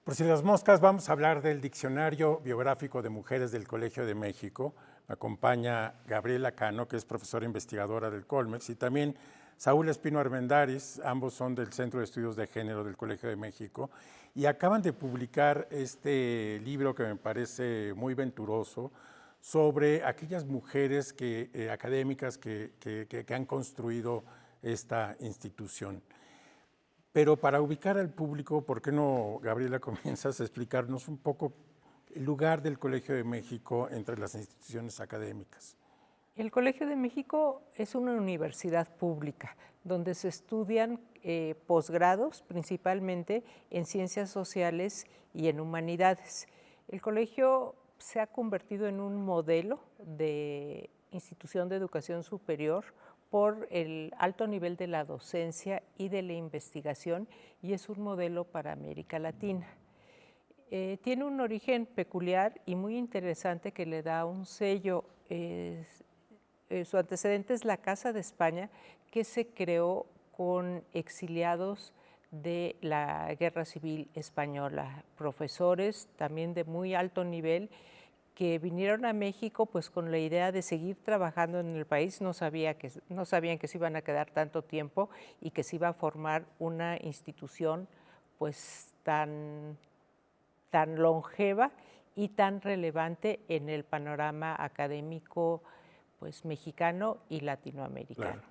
Por si las moscas, vamos a hablar del Diccionario Biográfico de Mujeres del Colegio de México. Me acompaña Gabriela Cano, que es profesora investigadora del Colmex, y también Saúl Espino Armendáriz, ambos son del Centro de Estudios de Género del Colegio de México, y acaban de publicar este libro que me parece muy venturoso sobre aquellas mujeres académicas que han construido esta institución. Pero para ubicar al público, ¿por qué no, Gabriela, comienzas a explicarnos un poco el lugar del Colegio de México entre las instituciones académicas? El Colegio de México es una universidad pública donde se estudian posgrados, principalmente en ciencias sociales y en humanidades. El colegio se ha convertido en un modelo de institución de educación superior por el alto nivel de la docencia y de la investigación, y es un modelo para América Latina. Tiene un origen peculiar y muy interesante que le da un sello. Su antecedente es la Casa de España, que se creó con exiliados de la Guerra Civil Española, profesores también de muy alto nivel que vinieron a México pues con la idea de seguir trabajando en el país. No sabían que se iban a quedar tanto tiempo y que se iba a formar una institución pues tan longeva y tan relevante en el panorama académico pues mexicano y latinoamericano. Claro.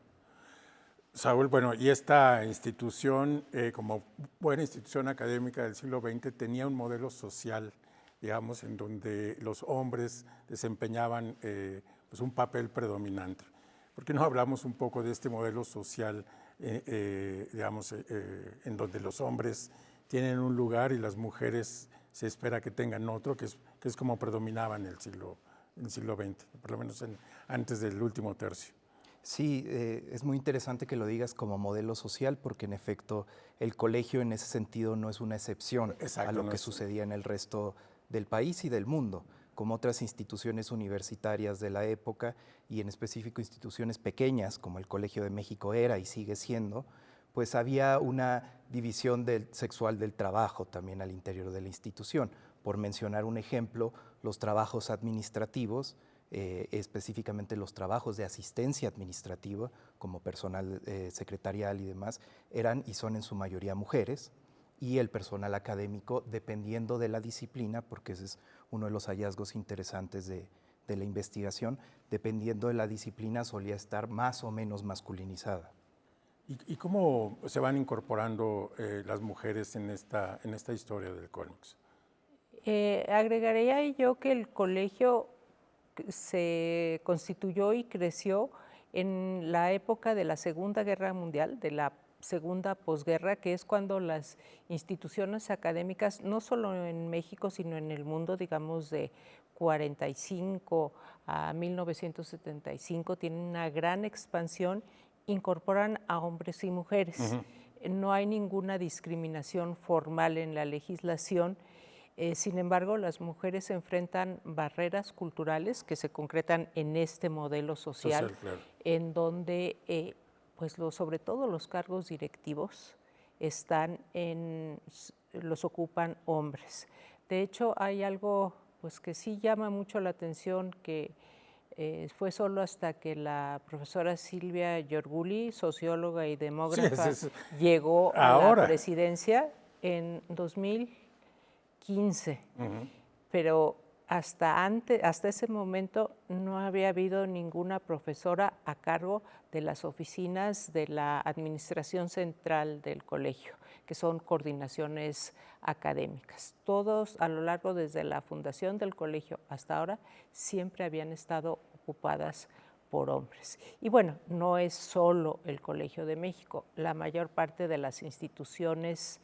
Saúl, bueno, y esta institución, como buena institución académica del siglo XX, tenía un modelo social, digamos, en donde los hombres desempeñaban pues un papel predominante. ¿Por qué no hablamos un poco de este modelo social, digamos, en donde los hombres tienen un lugar y las mujeres se espera que tengan otro, que es como predominaba en el siglo XX, por lo menos antes del último tercio? Sí, es muy interesante que lo digas como modelo social porque en efecto el colegio en ese sentido no es una excepción Exacto, a lo no que es- sucedía en el resto del país y del mundo, como otras instituciones universitarias de la época y en específico instituciones pequeñas como el Colegio de México era y sigue siendo, pues había una división sexual del trabajo también al interior de la institución. Por mencionar un ejemplo, los trabajos administrativos, específicamente los trabajos de asistencia administrativa, como personal secretarial y demás, eran y son en su mayoría mujeres, y el personal académico, dependiendo de la disciplina, porque ese es uno de los hallazgos interesantes de la investigación, dependiendo de la disciplina solía estar más o menos masculinizada. ¿Y cómo se van incorporando las mujeres en esta historia del Colmex? Agregaría yo que el colegio se constituyó y creció en la época de la Segunda Guerra Mundial, de la segunda posguerra, que es cuando las instituciones académicas, no solo en México, sino en el mundo, digamos, de 45 a 1975, tienen una gran expansión, incorporan a hombres y mujeres. No hay ninguna discriminación formal en la legislación. Sin embargo, las mujeres enfrentan barreras culturales que se concretan en este modelo social, Claro. en donde pues sobre todo los cargos directivos los ocupan hombres. De hecho, hay algo pues que sí llama mucho la atención, que fue solo hasta que la profesora Silvia Giorguli, socióloga y Sí, demógrafa, llegó a la ahora. presidencia en 2015, pero hasta ese momento no había habido ninguna profesora a cargo de las oficinas de la administración central del colegio, que son coordinaciones académicas. Todos a lo largo desde la fundación del colegio hasta ahora siempre habían estado ocupadas por hombres. Y bueno, no es solo el Colegio de México, la mayor parte de las instituciones,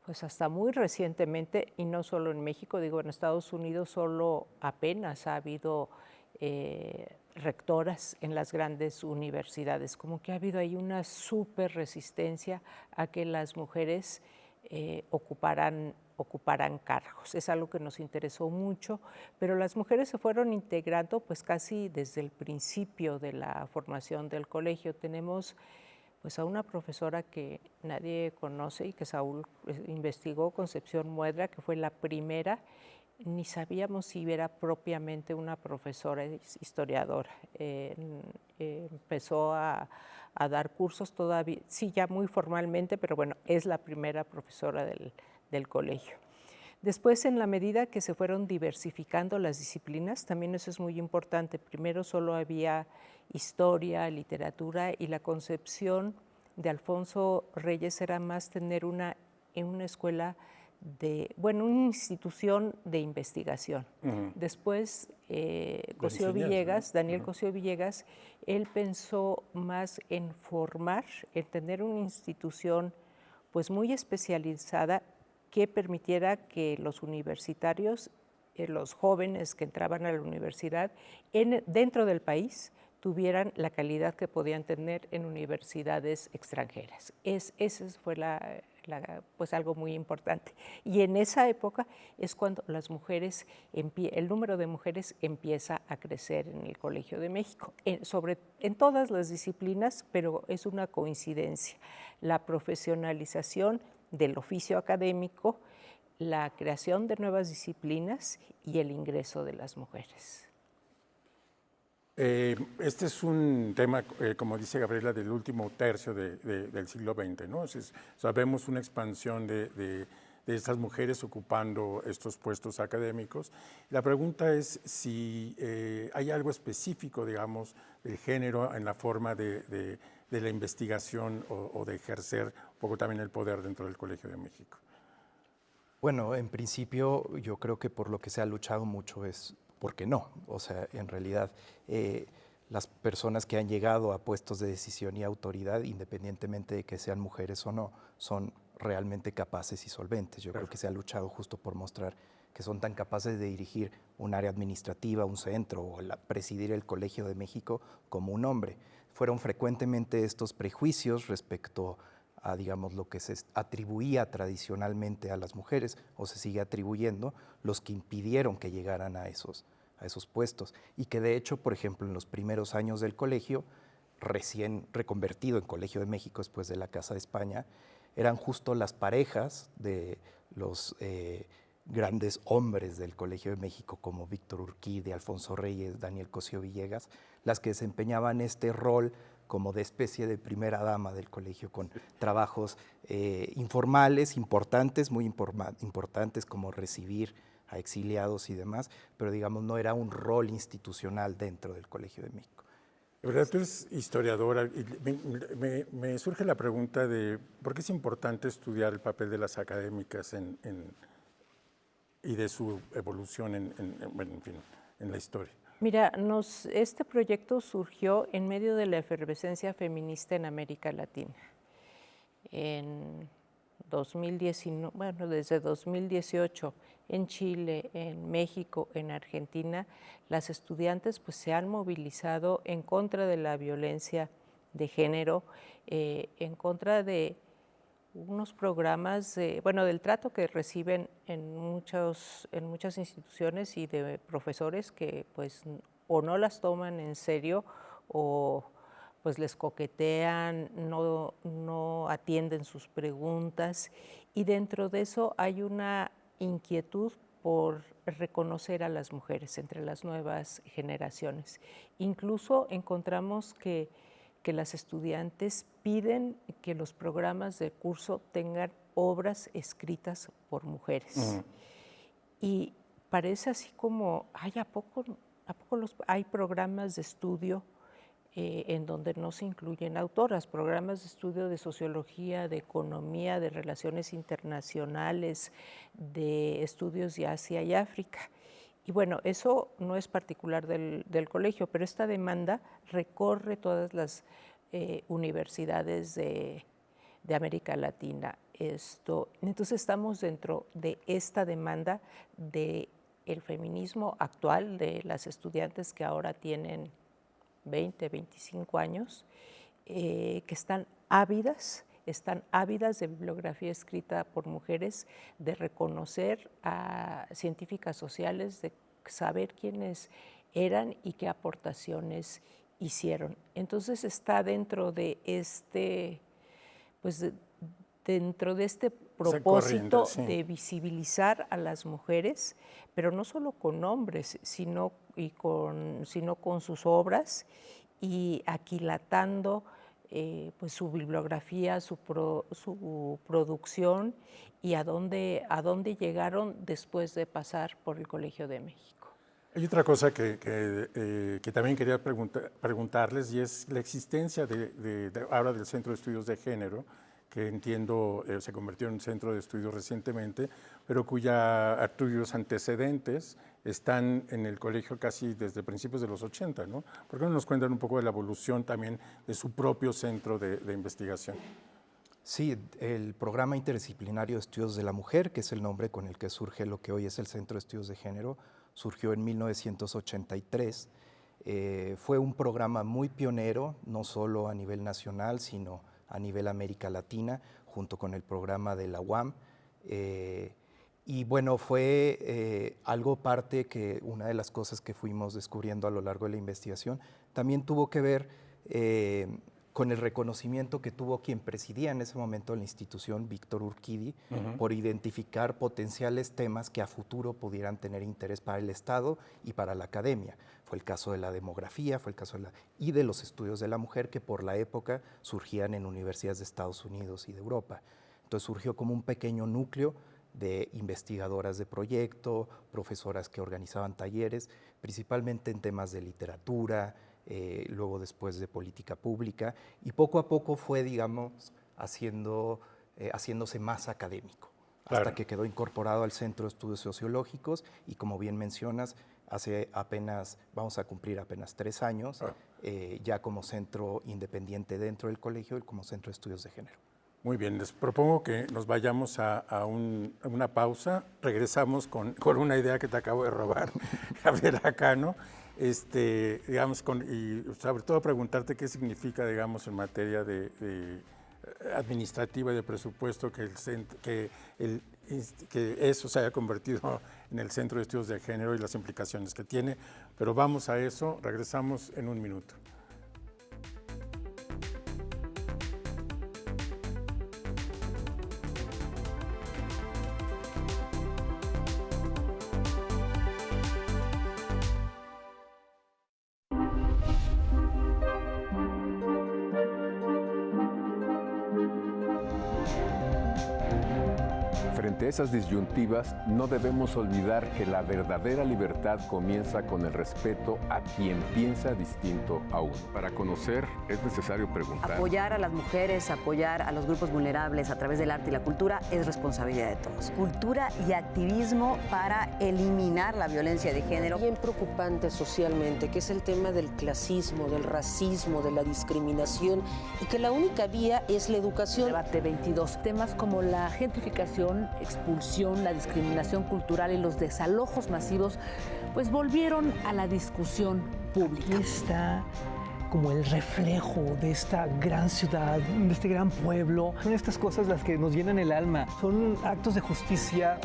pues hasta muy recientemente, y no solo en México, digo, en Estados Unidos solo apenas ha habido rectoras en las grandes universidades, como que ha habido ahí una súper resistencia a que las mujeres ocuparan cargos. Es algo que nos interesó mucho, pero las mujeres se fueron integrando pues casi desde el principio de la formación del colegio. Tenemos pues a una profesora que nadie conoce y que Saúl investigó, Concepción Muedra, que fue la primera. Ni sabíamos si era propiamente una profesora historiadora. Empezó a dar cursos todavía, sí, ya muy formalmente, pero bueno, es la primera profesora del colegio. Después, en la medida que se fueron diversificando las disciplinas, también eso es muy importante. Primero solo había historia, literatura, y la concepción de Alfonso Reyes era más tener una escuela una institución de investigación. Después, Cosío Villegas, Daniel Cosío Villegas, él pensó más en formar, en tener una institución pues muy especializada que permitiera que los universitarios, los jóvenes que entraban a la universidad dentro del país, tuvieran la calidad que podían tener en universidades extranjeras. Ese fue pues algo muy importante. Y en esa época es cuando el número de mujeres empieza a crecer en el Colegio de México, en todas las disciplinas, pero es una coincidencia. La profesionalización del oficio académico, la creación de nuevas disciplinas y el ingreso de las mujeres. Este es un tema, como dice Gabriela, del último tercio del siglo XX, ¿no? Sabemos una expansión de estas mujeres ocupando estos puestos académicos. La pregunta es si hay algo específico, digamos, del género en la forma de la investigación o de ejercer un poco también el poder dentro del Colegio de México. Bueno, en principio yo creo que por lo que se ha luchado mucho es porque no. O sea, en realidad las personas que han llegado a puestos de decisión y autoridad, independientemente de que sean mujeres o no, son realmente capaces y solventes. Yo creo que se ha luchado justo por mostrar que son tan capaces de dirigir un área administrativa, un centro o presidir el Colegio de México como un hombre. Fueron frecuentemente estos prejuicios respecto a, digamos, lo que se atribuía tradicionalmente a las mujeres o se sigue atribuyendo, los que impidieron que llegaran a esos puestos. Y que de hecho, por ejemplo, en los primeros años del colegio, recién reconvertido en Colegio de México después de la Casa de España, eran justo las parejas de los grandes hombres del Colegio de México, como Víctor Urquidi, Alfonso Reyes, Daniel Cosío Villegas, las que desempeñaban este rol como de especie de primera dama del colegio, con trabajos informales, importantes, muy importantes, como recibir a exiliados y demás, pero digamos no era un rol institucional dentro del Colegio de México. De verdad, tú eres historiadora y me surge la pregunta de por qué es importante estudiar el papel de las académicas y de su evolución en la historia. Mira, este proyecto surgió en medio de la efervescencia feminista en América Latina. En 2019, bueno, desde 2018, en Chile, en México, en Argentina, las estudiantes pues, se han movilizado en contra de la violencia de género, en contra de unos programas, del trato que reciben en muchas instituciones y de profesores que pues o no las toman en serio o pues les coquetean, no atienden sus preguntas, y dentro de eso hay una inquietud por reconocer a las mujeres entre las nuevas generaciones. Incluso encontramos que las estudiantes piden que los programas de curso tengan obras escritas por mujeres. Y parece así como, ¿a poco hay programas de estudio en donde no se incluyen autoras? Programas de estudio de sociología, de economía, de relaciones internacionales, de estudios de Asia y África. Y bueno, eso no es particular del colegio, pero esta demanda recorre todas las universidades de América Latina. Entonces estamos dentro de esta demanda del feminismo actual, de las estudiantes que ahora tienen 20, 25 años, que están ávidas de bibliografía escrita por mujeres, de reconocer a científicas sociales, de saber quiénes eran y qué aportaciones hicieron. Entonces está dentro de dentro de este propósito de visibilizar a las mujeres, pero no solo con nombres, sino con sus obras y aquilatando pues su bibliografía, su producción y a dónde llegaron después de pasar por el Colegio de México. Hay otra cosa que también quería preguntarles, y es la existencia ahora del Centro de Estudios de Género, que entiendo se convirtió en un centro de estudios recientemente, pero cuyos antecedentes están en el colegio casi desde principios de los 80, ¿no? ¿Por qué no nos cuentan un poco de la evolución también de su propio centro de investigación? Sí, el Programa Interdisciplinario de Estudios de la Mujer, que es el nombre con el que surge lo que hoy es el Centro de Estudios de Género, surgió en 1983. Fue un programa muy pionero, no solo a nivel nacional, sino a nivel América Latina, junto con el programa de la UAM. Y bueno, fue algo parte que una de las cosas que fuimos descubriendo a lo largo de la investigación también tuvo que ver con el reconocimiento que tuvo quien presidía en ese momento la institución, Víctor Urquidi, por identificar potenciales temas que a futuro pudieran tener interés para el Estado y para la academia. Fue el caso de la demografía, fue el caso y de los estudios de la mujer que por la época surgían en universidades de Estados Unidos y de Europa. Entonces surgió como un pequeño núcleo de investigadoras de proyecto, profesoras que organizaban talleres, principalmente en temas de literatura, luego después de política pública, y poco a poco fue, digamos, haciéndose más académico, hasta que quedó incorporado al Centro de Estudios Sociológicos y, como bien mencionas, vamos a cumplir apenas 3 años, ya como centro independiente dentro del colegio y como Centro de Estudios de Género. Muy bien, les propongo que nos vayamos a una pausa. Regresamos con una idea que te acabo de robar, Gabriela Cano. Digamos, y sobre todo preguntarte qué significa, digamos, en materia de administrativa y de presupuesto que eso se haya convertido en el Centro de Estudios de Género y las implicaciones que tiene. Pero vamos a eso, regresamos en un minuto. Frente a esas disyuntivas, no debemos olvidar que la verdadera libertad comienza con el respeto a quien piensa distinto a uno. Para conocer es necesario preguntar. Apoyar a las mujeres, apoyar a los grupos vulnerables a través del arte y la cultura es responsabilidad de todos. Cultura y activismo para eliminar la violencia de género. Bien preocupante socialmente, que es el tema del clasismo, del racismo, de la discriminación, y que la única vía es la educación. Debate 22. Temas como la gentrificación, expulsión, la discriminación cultural y los desalojos masivos, pues volvieron a la discusión pública. Aquí está como el reflejo de esta gran ciudad, de este gran pueblo. Son estas cosas las que nos llenan el alma, son actos de justicia.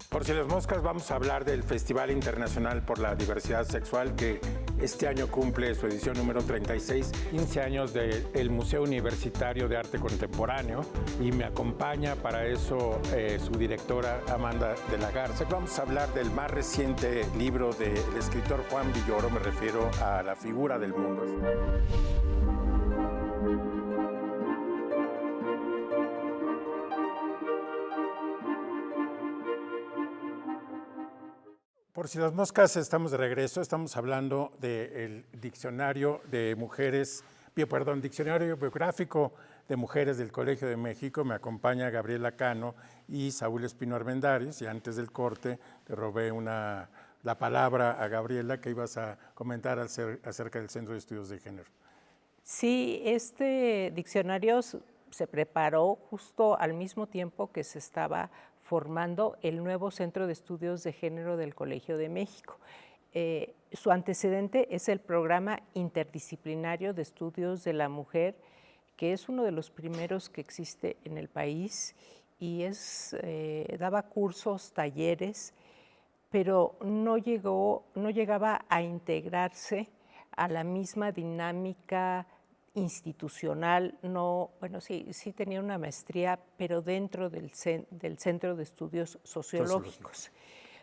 Por si las moscas, vamos a hablar del Festival Internacional por la Diversidad Sexual, que este año cumple su edición número 36, 15 años del Museo Universitario de Arte Contemporáneo, y me acompaña para eso su directora Amanda de la Garza. Vamos a hablar del más reciente libro del escritor Juan Villoro, me refiero a La figura del mundo. Por si las moscas, estamos de regreso. Estamos hablando del diccionario diccionario biográfico de mujeres del Colegio de México. Me acompaña Gabriela Cano y Saúl Espino Armendáriz. Y antes del corte le robé la palabra a Gabriela, que ibas a comentar acerca del Centro de Estudios de Género. Sí, este diccionario se preparó justo al mismo tiempo que se estaba formando el nuevo Centro de Estudios de Género del Colegio de México. Su antecedente es el Programa Interdisciplinario de Estudios de la Mujer, que es uno de los primeros que existe en el país y daba cursos, talleres pero no llegaba a integrarse a la misma dinámica institucional. No, bueno, sí tenía una maestría, pero dentro del Centro de Estudios Sociológicos.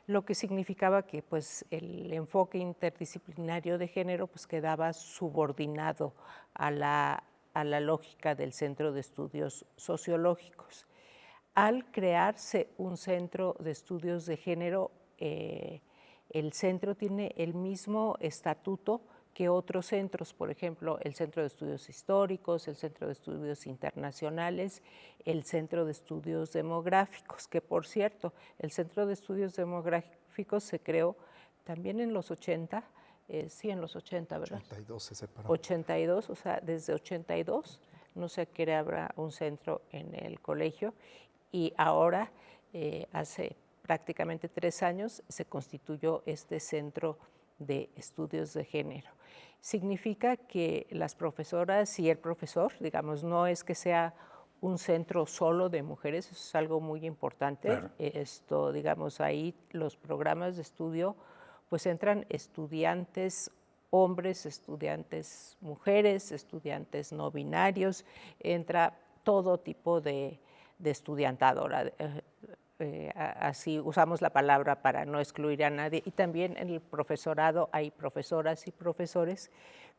Lo que significaba que pues, el enfoque interdisciplinario de género pues, quedaba subordinado a la lógica del Centro de Estudios Sociológicos. Al crearse un Centro de Estudios de Género, el centro tiene el mismo estatuto que otros centros, por ejemplo, el Centro de Estudios Históricos, el Centro de Estudios Internacionales, el Centro de Estudios Demográficos, que por cierto, el Centro de Estudios Demográficos se creó también en los 80, sí, en los 80, ¿verdad? 82 se separó. 82, o sea, desde 82 no se creaba un centro en el colegio y ahora, hace prácticamente 3 años, se constituyó este Centro de Estudios de Género. Significa que las profesoras y el profesor, digamos, no es que sea un centro solo de mujeres, eso es algo muy importante. Claro. Esto, digamos, ahí los programas de estudio, pues entran estudiantes hombres, estudiantes mujeres, estudiantes no binarios, entra todo tipo de estudiantado. Ahora, así usamos la palabra para no excluir a nadie, y también en el profesorado hay profesoras y profesores,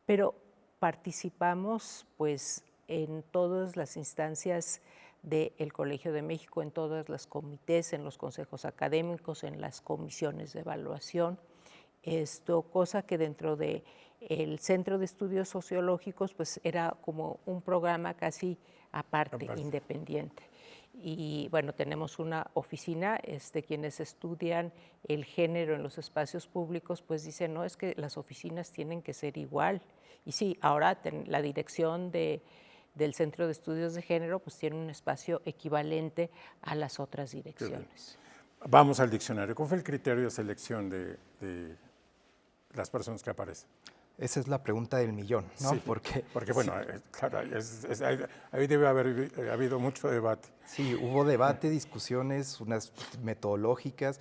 pero participamos pues en todas las instancias del Colegio de México, en todos los comités, en los consejos académicos, en las comisiones de evaluación, cosa que dentro de el Centro de Estudios Sociológicos pues era como un programa casi aparte. Independiente. Y bueno, tenemos una oficina, quienes estudian el género en los espacios públicos, pues dicen, no, es que las oficinas tienen que ser igual. Y sí, ahora la dirección del Centro de Estudios de Género pues tiene un espacio equivalente a las otras direcciones. Vamos al diccionario. ¿Cuál fue el criterio de selección de las personas que aparecen? Esa es la pregunta del millón, ¿no? Sí, porque bueno, claro, ahí debe haber habido mucho debate. Sí, hubo debate, discusiones, unas metodológicas.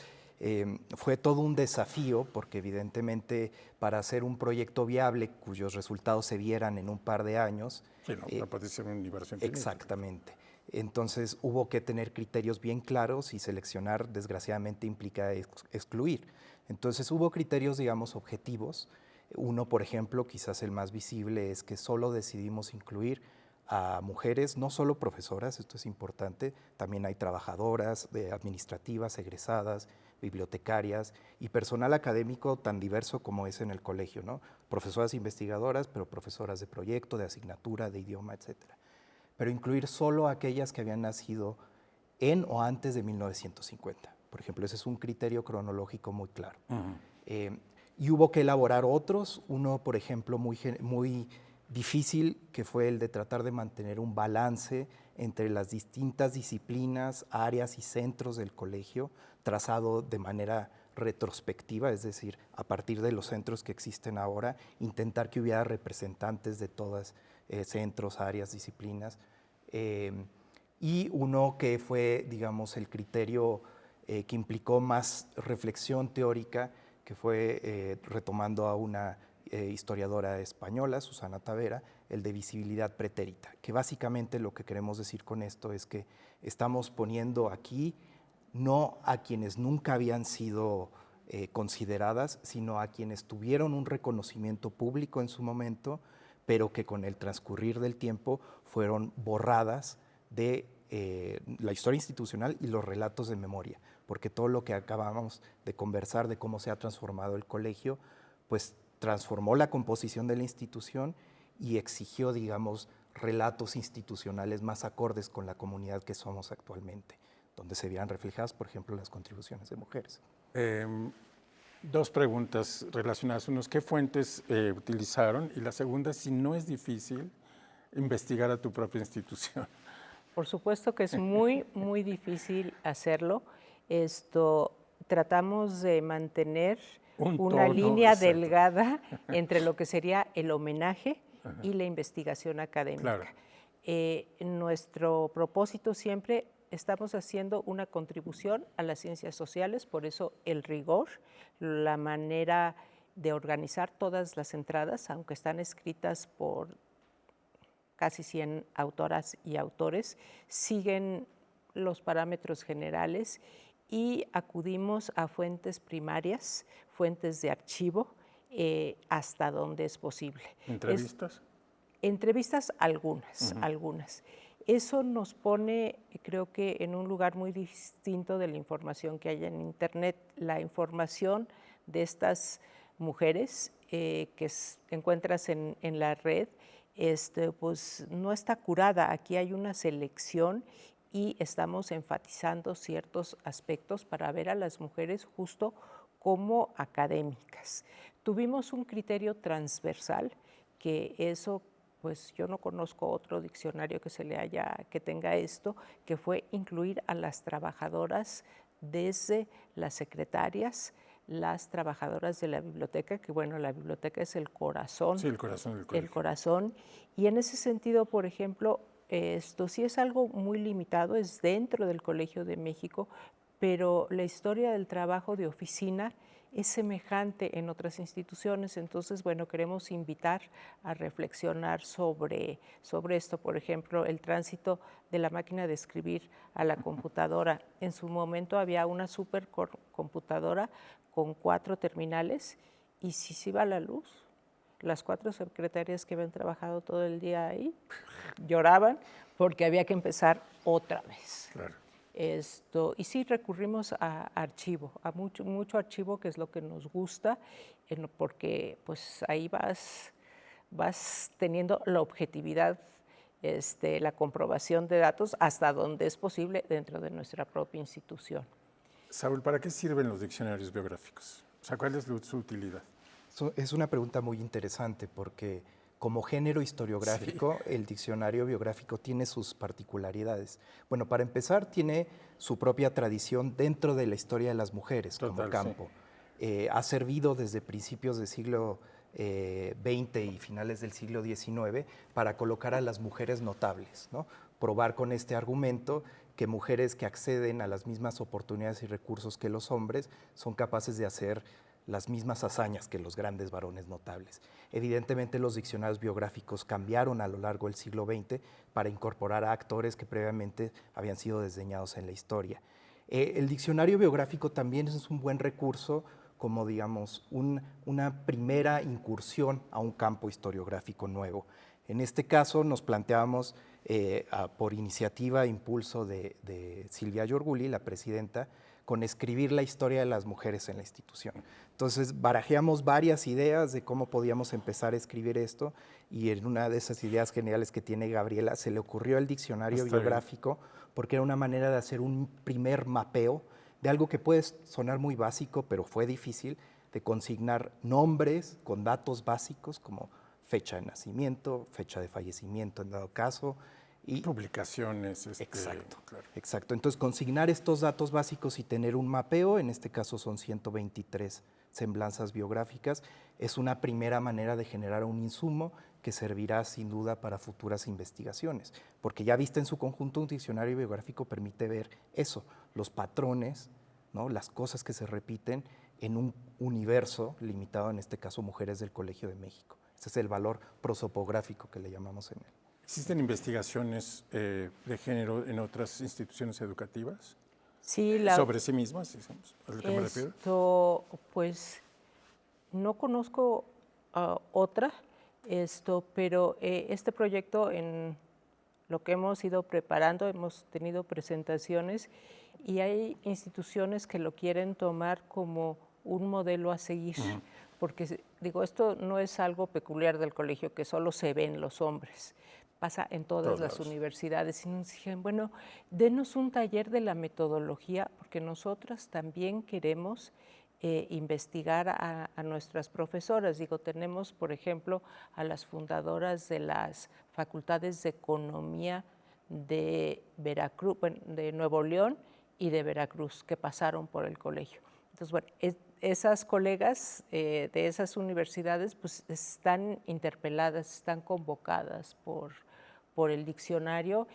Fue todo un desafío porque evidentemente para hacer un proyecto viable cuyos resultados se vieran en un par de años. Sí, no puede ser un universo infinito. Exactamente. Entonces hubo que tener criterios bien claros y seleccionar desgraciadamente implica excluir. Entonces hubo criterios, digamos, objetivos. Uno, por ejemplo, quizás el más visible, es que solo decidimos incluir a mujeres, no solo profesoras, esto es importante, también hay trabajadoras administrativas, egresadas, bibliotecarias y personal académico tan diverso como es en el colegio, ¿no? Profesoras investigadoras, pero profesoras de proyecto, de asignatura, de idioma, etc. Pero incluir solo aquellas que habían nacido en o antes de 1950. Por ejemplo, ese es un criterio cronológico muy claro. Y hubo que elaborar otros, uno, por ejemplo, muy difícil, que fue el de tratar de mantener un balance entre las distintas disciplinas, áreas y centros del colegio, trazado de manera retrospectiva, es decir, a partir de los centros que existen ahora, intentar que hubiera representantes de todas centros, áreas, disciplinas. Y uno que fue, digamos, el criterio que implicó más reflexión teórica, que fue retomando a una historiadora española, Susana Tavera, el de visibilidad pretérita, que básicamente lo que queremos decir con esto es que estamos poniendo aquí no a quienes nunca habían sido consideradas, sino a quienes tuvieron un reconocimiento público en su momento, pero que con el transcurrir del tiempo fueron borradas de la historia institucional y los relatos de memoria, porque todo lo que acabamos de conversar de cómo se ha transformado el colegio, pues transformó la composición de la institución y exigió, digamos, relatos institucionales más acordes con la comunidad que somos actualmente, donde se vieran reflejadas, por ejemplo, las contribuciones de mujeres. 2 preguntas relacionadas. Uno es, ¿qué fuentes utilizaron? Y la segunda, si no es difícil investigar a tu propia institución. Por supuesto que es muy, muy difícil hacerlo. Tratamos de mantener una línea delgada entre lo que sería el homenaje y la investigación académica. Claro. Nuestro propósito siempre estamos haciendo una contribución a las ciencias sociales, por eso el rigor, la manera de organizar todas las entradas, aunque están escritas por casi 100 autoras y autores, siguen los parámetros generales y acudimos a fuentes primarias, fuentes de archivo, hasta donde es posible. ¿Entrevistas? Entrevistas algunas. Eso nos pone, creo que, en un lugar muy distinto de la información que hay en Internet. La información de estas mujeres que encuentras en la red, pues no está curada. Aquí hay una selección y estamos enfatizando ciertos aspectos para ver a las mujeres justo como académicas. Tuvimos un criterio transversal, que eso, pues yo no conozco otro diccionario que tenga esto, que fue incluir a las trabajadoras desde las secretarias, las trabajadoras de la biblioteca, que bueno, la biblioteca es el corazón. Sí, el corazón del colegio. El corazón. Y en ese sentido, por ejemplo, esto sí es algo muy limitado, es dentro del Colegio de México, pero la historia del trabajo de oficina es semejante en otras instituciones. Entonces, bueno, queremos invitar a reflexionar sobre esto. Por ejemplo, el tránsito de la máquina de escribir a la computadora. En su momento había una supercomputadora con 4 terminales y si se iba la luz, las 4 secretarias que habían trabajado todo el día ahí lloraban porque había que empezar otra vez. Claro. Y sí recurrimos a archivo, a mucho archivo, que es lo que nos gusta, porque pues ahí vas teniendo la objetividad, la comprobación de datos hasta donde es posible dentro de nuestra propia institución. Saúl, ¿para qué sirven los diccionarios biográficos? O sea, ¿cuál es su utilidad? Es una pregunta muy interesante porque como género historiográfico, el diccionario biográfico tiene sus particularidades. Bueno, para empezar, tiene su propia tradición dentro de la historia de las mujeres como campo. Sí. Ha servido desde principios del siglo XX y finales del siglo XIX para colocar a las mujeres notables, ¿no? Probar con este argumento que mujeres que acceden a las mismas oportunidades y recursos que los hombres son capaces de hacer las mismas hazañas que los grandes varones notables. Evidentemente, los diccionarios biográficos cambiaron a lo largo del siglo XX para incorporar a actores que previamente habían sido desdeñados en la historia. El diccionario biográfico también es un buen recurso como, digamos, una primera incursión a un campo historiográfico nuevo. En este caso nos planteábamos, por iniciativa e impulso de Silvia Yorguli, la presidenta, con escribir la historia de las mujeres en la institución. Entonces, barajeamos varias ideas de cómo podíamos empezar a escribir esto, y en una de esas ideas generales que tiene Gabriela, se le ocurrió el diccionario biográfico, porque era una manera de hacer un primer mapeo de algo que puede sonar muy básico, pero fue difícil, de consignar nombres con datos básicos como fecha de nacimiento, fecha de fallecimiento en dado caso, y publicaciones. Exacto, claro. Exacto. Entonces, consignar estos datos básicos y tener un mapeo, en este caso son 123 semblanzas biográficas, es una primera manera de generar un insumo que servirá sin duda para futuras investigaciones, porque ya vista en su conjunto, un diccionario biográfico permite ver eso, los patrones, ¿no? Las cosas que se repiten en un universo limitado, en este caso mujeres del Colegio de México. Ese es el valor prosopográfico que le llamamos en él. ¿Existen investigaciones de género en otras instituciones educativas? Sí, sobre sí mismas, digamos, ¿es lo que me refiero? Pues no conozco otra, pero este proyecto, en lo que hemos ido preparando, hemos tenido presentaciones y hay instituciones que lo quieren tomar como un modelo a seguir, porque digo, esto no es algo peculiar del colegio que solo se ven los hombres. Pasa en todas las universidades, y nos dijeron, bueno, denos un taller de la metodología, porque nosotras también queremos investigar a nuestras profesoras. Digo, tenemos, por ejemplo, a las fundadoras de las facultades de economía de Veracruz, de Nuevo León y de Veracruz, que pasaron por el colegio. Entonces, bueno, esas colegas de esas universidades pues están interpeladas, están convocadas por el diccionario,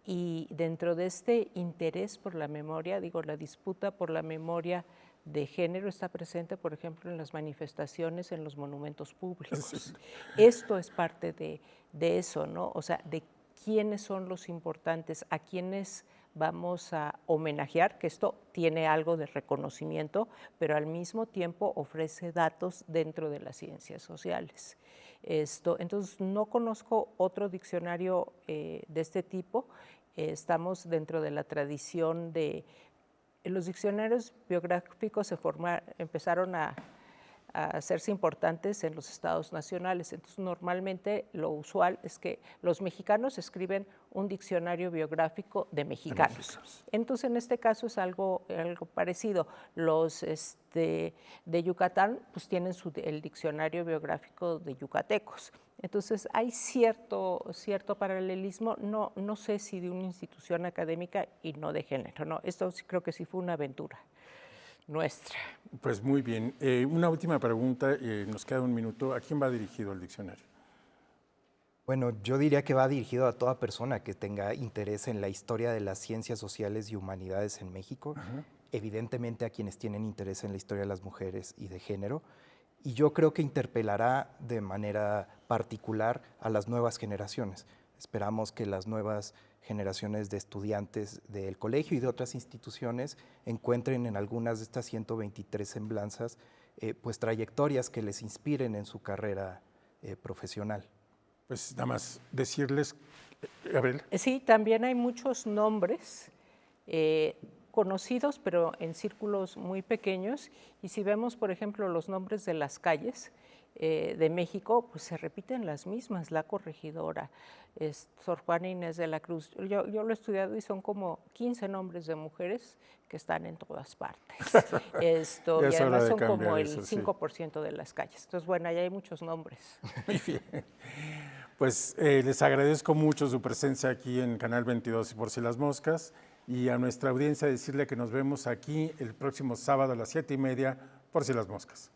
y dentro de este interés por la memoria, la disputa por la memoria de género está presente, por ejemplo, en las manifestaciones, en los monumentos públicos. Sí. Esto es parte de eso, ¿no? O sea, de quiénes son los importantes, a quiénes vamos a homenajear, que esto tiene algo de reconocimiento, pero al mismo tiempo ofrece datos dentro de las ciencias sociales. Entonces, no conozco otro diccionario de este tipo. Estamos dentro de la tradición de... Los diccionarios biográficos empezaron a hacerse importantes en los estados nacionales. Entonces, normalmente lo usual es que los mexicanos escriben un diccionario biográfico de mexicanos. Entonces, en este caso es algo parecido. Los de Yucatán pues tienen el diccionario biográfico de yucatecos. Entonces, hay cierto paralelismo, no sé si de una institución académica y no de género. No, esto creo que sí fue una aventura nuestra. Pues muy bien. Una última pregunta, nos queda un minuto. ¿A quién va dirigido el diccionario? Bueno, yo diría que va dirigido a toda persona que tenga interés en la historia de las ciencias sociales y humanidades en México, evidentemente a quienes tienen interés en la historia de las mujeres y de género, y yo creo que interpelará de manera particular a las nuevas generaciones. Esperamos que las nuevas generaciones de estudiantes del colegio y de otras instituciones encuentren en algunas de estas 123 semblanzas pues trayectorias que les inspiren en su carrera profesional. Pues nada más decirles, Gabriel. Sí, también hay muchos nombres conocidos, pero en círculos muy pequeños, y si vemos, por ejemplo, los nombres de las calles de México, pues se repiten las mismas, La Corregidora, Sor Juana Inés de la Cruz. Yo lo he estudiado y son como 15 nombres de mujeres que están en todas partes. Y además son como el 5% de las calles. Entonces, bueno, ahí hay muchos nombres. Muy bien. Pues les agradezco mucho su presencia aquí en Canal 22 y Por Si las Moscas, y a nuestra audiencia decirle que nos vemos aquí el próximo sábado a las 7:30 Por Si las Moscas.